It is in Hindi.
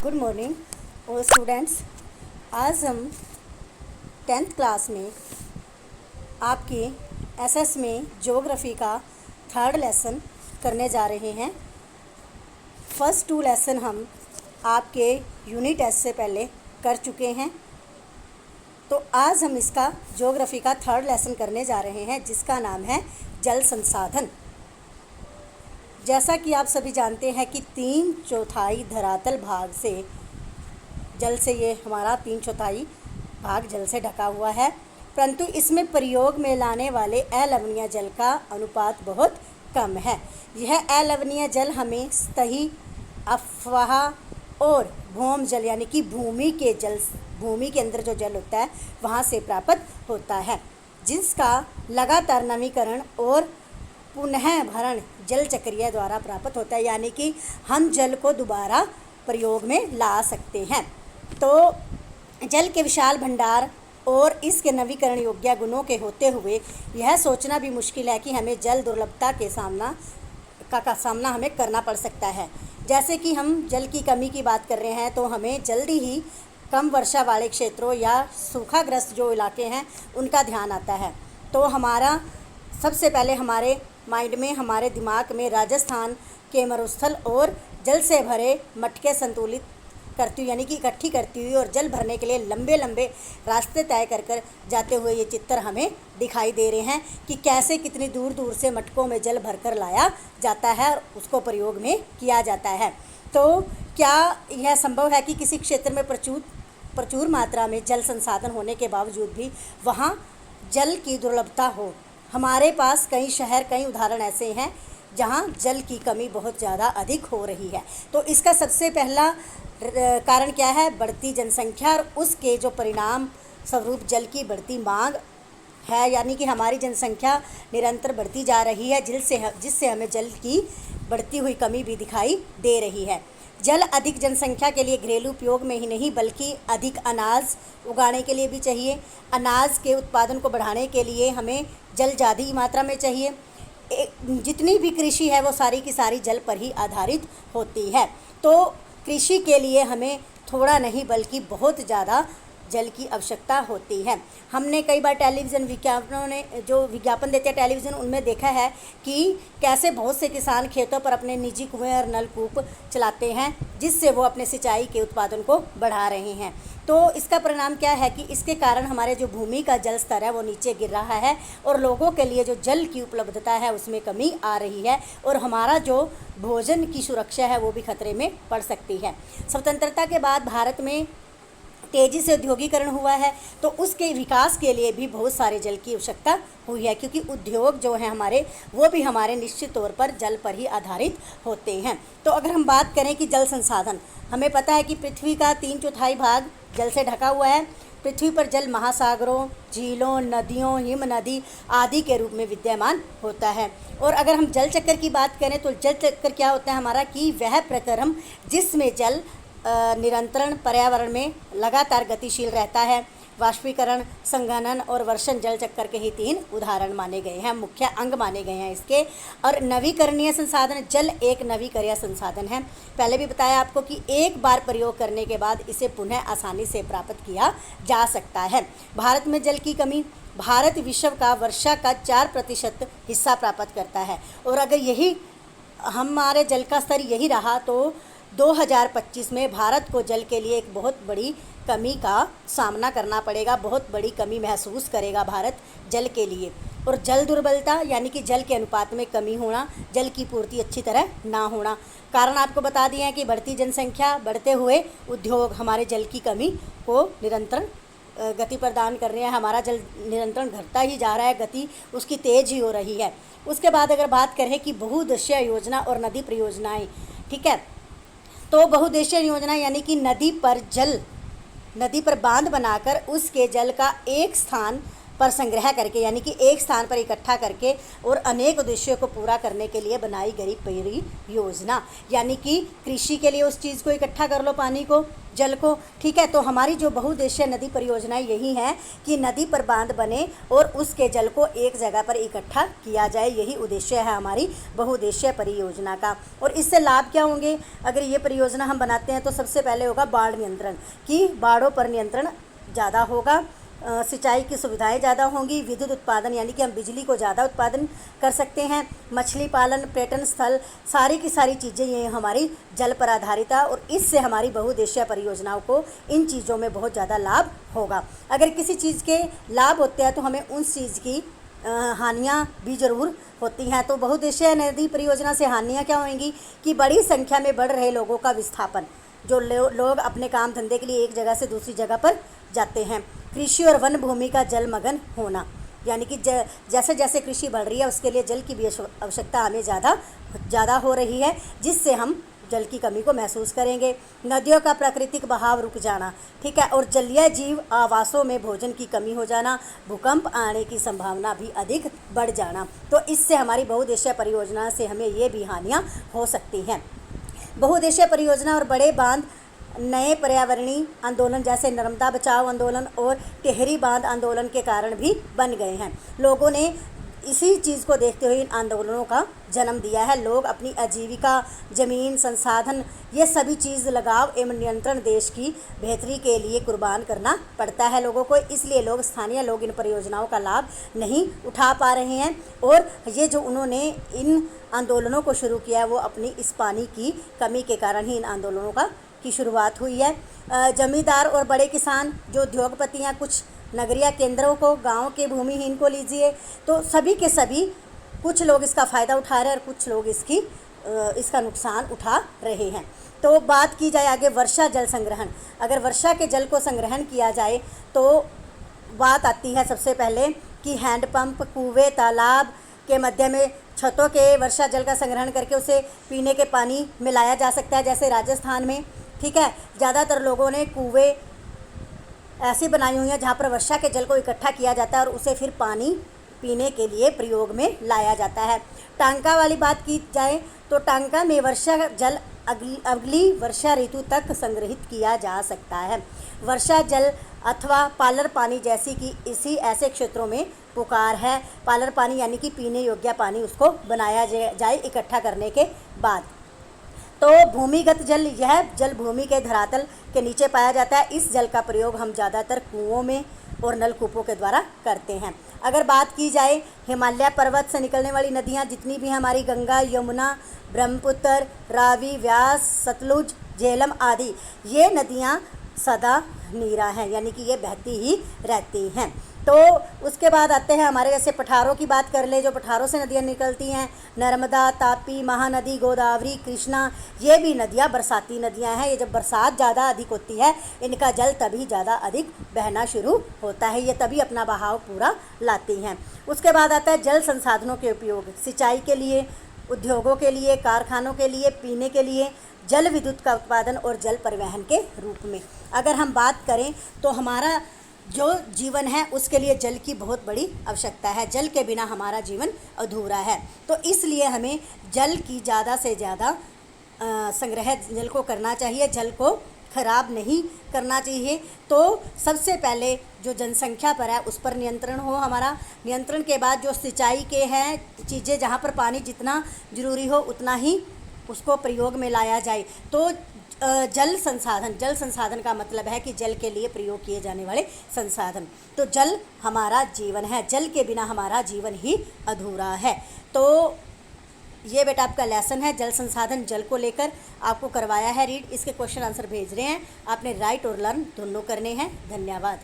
गुड मॉर्निंग और स्टूडेंट्स। आज हम 10th क्लास में आपके एसएस में ज्योग्राफी का 3rd लेसन करने जा रहे हैं। फर्स्ट 2 लेसन हम आपके यूनिट टेस्ट से पहले कर चुके हैं, तो आज हम इसका ज्योग्राफी का 3rd लेसन करने जा रहे हैं, जिसका नाम है जल संसाधन। जैसा कि आप सभी जानते हैं कि 3/4 धरातल भाग से जल से ये हमारा 3/4 भाग जल से ढका हुआ है, परंतु इसमें प्रयोग में लाने वाले अलवणीय जल का अनुपात बहुत कम है। यह अलवणीय जल हमें सतही अफवाह और भौम जल यानी कि भूमि के अंदर जो जल होता है वहाँ से प्राप्त होता है, जिसका लगातार नवीकरण और पुनः भरण जल चक्रीय द्वारा प्राप्त होता है, यानी कि हम जल को दोबारा प्रयोग में ला सकते हैं। तो जल के विशाल भंडार और इसके नवीकरण योग्य गुणों के होते हुए यह सोचना भी मुश्किल है कि हमें जल दुर्लभता के सामना हमें करना पड़ सकता है। जैसे कि हम जल की कमी की बात कर रहे हैं, तो हमें जल्दी ही कम वर्षा वाले क्षेत्रों या सूखाग्रस्त जो इलाके हैं उनका ध्यान आता है। तो हमारा सबसे पहले हमारे माइंड में, हमारे दिमाग में राजस्थान के मरुस्थल और जल से भरे मटके संतुलित करती हुई यानी कि इकट्ठी करती हुई और जल भरने के लिए लंबे लंबे रास्ते तय कर जाते हुए ये चित्र हमें दिखाई दे रहे हैं कि कैसे कितनी दूर दूर से मटकों में जल भरकर लाया जाता है और उसको प्रयोग में किया जाता है। तो क्या यह संभव है कि किसी क्षेत्र में प्रचुर मात्रा में जल संसाधन होने के बावजूद भी वहाँ जल की दुर्लभता हो? हमारे पास कई उदाहरण ऐसे हैं जहाँ जल की कमी बहुत ज़्यादा अधिक हो रही है। तो इसका सबसे पहला कारण क्या है? बढ़ती जनसंख्या और उसके जो परिणाम स्वरूप जल की बढ़ती मांग है, यानी कि हमारी जनसंख्या निरंतर बढ़ती जा रही है, जिससे हमें जल की बढ़ती हुई कमी भी दिखाई दे रही है। जल अधिक जनसंख्या के लिए घरेलू उपयोग में ही नहीं बल्कि अधिक अनाज उगाने के लिए भी चाहिए। अनाज के उत्पादन को बढ़ाने के लिए हमें जल ज़्यादा मात्रा में चाहिए। जितनी भी कृषि है वो सारी की सारी जल पर ही आधारित होती है। तो कृषि के लिए हमें थोड़ा नहीं बल्कि बहुत ज़्यादा जल की आवश्यकता होती है। हमने कई बार टेलीविज़न विज्ञापनों ने जो विज्ञापन देते हैं टेलीविज़न, उनमें देखा है कि कैसे बहुत से किसान खेतों पर अपने निजी कुएं और नलकूप चलाते हैं, जिससे वो अपने सिंचाई के उत्पादन को बढ़ा रहे हैं। तो इसका परिणाम क्या है कि इसके कारण हमारे जो भूमि का जल स्तर है वो नीचे गिर रहा है और लोगों के लिए जो जल की उपलब्धता है उसमें कमी आ रही है और हमारा जो भोजन की सुरक्षा है वो भी खतरे में पड़ सकती है। स्वतंत्रता के बाद भारत में तेज़ी से औद्योगिकरण हुआ है, तो उसके विकास के लिए भी बहुत सारे जल की आवश्यकता हुई है, क्योंकि उद्योग जो हैं हमारे वो भी हमारे निश्चित तौर पर जल पर ही आधारित होते हैं। तो अगर हम बात करें कि जल संसाधन, हमें पता है कि पृथ्वी का 3/4 भाग जल से ढका हुआ है। पृथ्वी पर जल महासागरों, झीलों, नदियों, हिम नदी आदि के रूप में विद्यमान होता है। और अगर हम जल चक्र की बात करें तो जल चक्र क्या होता है हमारा कि वह प्रक्रम जिसमें जल निरंतर पर्यावरण में लगातार गतिशील रहता है। वाष्पीकरण, संघनन और वर्षण जल चक्कर के ही 3 उदाहरण माने गए हैं, मुख्य अंग माने गए हैं इसके। और नवीकरणीय संसाधन, जल एक नवीकरणीय संसाधन है। पहले भी बताया आपको कि एक बार प्रयोग करने के बाद इसे पुनः आसानी से प्राप्त किया जा सकता है। भारत में जल की कमी, भारत विश्व का वर्षा का 4% हिस्सा प्राप्त करता है और अगर यही हमारे जल का स्तर यही रहा तो 2025 में भारत को जल के लिए एक बहुत बड़ी कमी का सामना करना पड़ेगा, बहुत बड़ी कमी महसूस करेगा भारत जल के लिए। और जल दुर्बलता यानी कि जल के अनुपात में कमी होना, जल की पूर्ति अच्छी तरह ना होना। कारण आपको बता दिए हैं कि बढ़ती जनसंख्या, बढ़ते हुए उद्योग हमारे जल की कमी को निरंतर गति प्रदान कर रहे हैं। हमारा जल निरंतर घटता ही जा रहा है, गति उसकी तेज़ ही हो रही है। उसके बाद अगर बात करें कि बहुउद्देशीय योजना और नदी परियोजनाएँ, ठीक है, तो बहुउद्देशीय योजना यानी कि नदी पर बांध बनाकर उसके जल का एक स्थान पर संग्रह करके, यानी कि एक स्थान पर इकट्ठा करके और अनेक उद्देश्यों को पूरा करने के लिए बनाई गई परियोजना। यानी कि कृषि के लिए उस चीज़ को इकट्ठा कर लो, पानी को, जल को, ठीक है। तो हमारी जो बहुउद्देशीय नदी परियोजनाएं यही है कि नदी पर बांध बने और उसके जल को एक जगह पर इकट्ठा किया जाए, यही उद्देश्य है हमारी बहुउद्देशीय परियोजना का। और इससे लाभ क्या होंगे अगर ये परियोजना हम बनाते हैं? तो सबसे पहले होगा बाढ़ नियंत्रण, कि बाढ़ों पर नियंत्रण ज़्यादा होगा, सिंचाई की सुविधाएं ज़्यादा होंगी, विद्युत उत्पादन यानी कि हम बिजली को ज़्यादा उत्पादन कर सकते हैं, मछली पालन, पर्यटन स्थल, सारी की सारी चीज़ें ये हमारी जल पर आधारित है। और इससे हमारी बहुउद्देशीय परियोजनाओं को इन चीज़ों में बहुत ज़्यादा लाभ होगा। अगर किसी चीज़ के लाभ होते हैं तो हमें उस चीज़ की हानियाँ भी ज़रूर होती हैं। तो बहुउद्देशीय नदी परियोजना से हानियाँ क्या होंगी कि बड़ी संख्या में बढ़ रहे लोगों का विस्थापन, जो लोग अपने काम धंधे के लिए एक जगह से दूसरी जगह पर जाते हैं। कृषि और वन भूमि का जलमग्न होना, यानी कि जैसे जैसे कृषि बढ़ रही है उसके लिए जल की भी आवश्यकता हमें ज़्यादा हो रही है, जिससे हम जल की कमी को महसूस करेंगे। नदियों का प्राकृतिक बहाव रुक जाना, ठीक है, और जलीय जीव आवासों में भोजन की कमी हो जाना, भूकंप आने की संभावना भी अधिक बढ़ जाना। तो इससे हमारी बहुउद्देशीय परियोजना से हमें ये भी हानियाँ हो सकती हैं। बहुउद्देशीय परियोजना और बड़े बांध नए पर्यावरणीय आंदोलन जैसे नर्मदा बचाओ आंदोलन और टिहरी बांध आंदोलन के कारण भी बन गए हैं। लोगों ने इसी चीज़ को देखते हुए इन आंदोलनों का जन्म दिया है। लोग अपनी आजीविका, ज़मीन, संसाधन, ये सभी चीज़ लगाव एवं नियंत्रण देश की बेहतरी के लिए कुर्बान करना पड़ता है लोगों को। इसलिए स्थानीय लोग इन परियोजनाओं का लाभ नहीं उठा पा रहे हैं। और ये जो उन्होंने इन आंदोलनों को शुरू किया है वो अपनी इस पानी की कमी के कारण ही इन आंदोलनों की शुरुआत हुई है। जमींदार और बड़े किसान, जो उद्योगपति हैं, कुछ नगरीय केंद्रों को, गांव के भूमिहीन को लीजिए, तो सभी के सभी कुछ लोग इसका फ़ायदा उठा रहे हैं और कुछ लोग इसका नुकसान उठा रहे हैं। तो बात की जाए आगे वर्षा जल संग्रहण। अगर वर्षा के जल को संग्रहण किया जाए तो बात आती है सबसे पहले कि हैंडपंप, कुएँ, तालाब के मध्य में छतों के वर्षा जल का संग्रहण करके उसे पीने के पानी में लाया जा सकता है, जैसे राजस्थान में, ठीक है। ज़्यादातर लोगों ने कुएँ ऐसी बनाई हुई हैं जहाँ पर वर्षा के जल को इकट्ठा किया जाता है और उसे फिर पानी पीने के लिए प्रयोग में लाया जाता है। टांका वाली बात की जाए तो टांका में वर्षा जल अगली वर्षा ऋतु तक संग्रहित किया जा सकता है। वर्षा जल अथवा पालर पानी जैसी कि इसी ऐसे क्षेत्रों में पुकार है। पालर पानी यानी कि पीने योग्य पानी उसको बनाया जाए इकट्ठा करने के बाद। तो भूमिगत जल, यह जल भूमि के धरातल के नीचे पाया जाता है। इस जल का प्रयोग हम ज़्यादातर कुओं में और नलकूपों के द्वारा करते हैं। अगर बात की जाए हिमालय पर्वत से निकलने वाली नदियाँ जितनी भी हमारी गंगा, यमुना, ब्रह्मपुत्र, रावी, व्यास, सतलुज, झेलम आदि, ये नदियाँ सदा नीरा हैं, यानी कि ये बहती ही रहती हैं। तो उसके बाद आते हैं हमारे जैसे पठारों की बात कर ले, जो पठारों से नदियाँ निकलती हैं, नर्मदा, तापी, महानदी, गोदावरी, कृष्णा, ये भी नदियाँ बरसाती नदियाँ हैं। ये जब बरसात ज़्यादा अधिक होती है इनका जल तभी ज़्यादा अधिक बहना शुरू होता है, ये तभी अपना बहाव पूरा लाती हैं। उसके बाद आता है जल संसाधनों के उपयोग, सिंचाई के लिए, उद्योगों के लिए, कारखानों के लिए, पीने के लिए, जल विद्युत का उत्पादन और जल परिवहन के रूप में। अगर हम बात करें तो हमारा जो जीवन है उसके लिए जल की बहुत बड़ी आवश्यकता है। जल के बिना हमारा जीवन अधूरा है। तो इसलिए हमें जल की ज़्यादा से ज़्यादा संग्रह जल को करना चाहिए, जल को खराब नहीं करना चाहिए। तो सबसे पहले जो जनसंख्या पर है उस पर नियंत्रण हो हमारा। नियंत्रण के बाद जो सिंचाई के हैं चीज़ें, जहाँ पर पानी जितना ज़रूरी हो उतना ही उसको प्रयोग में लाया जाए। तो जल संसाधन का मतलब है कि जल के लिए प्रयोग किए जाने वाले संसाधन। तो जल हमारा जीवन है, जल के बिना हमारा जीवन ही अधूरा है। तो ये बेटा आपका लेसन है जल संसाधन, जल को लेकर आपको करवाया है रीड। इसके क्वेश्चन आंसर भेज रहे हैं, आपने राइट और लर्न दोनों करने हैं। धन्यवाद।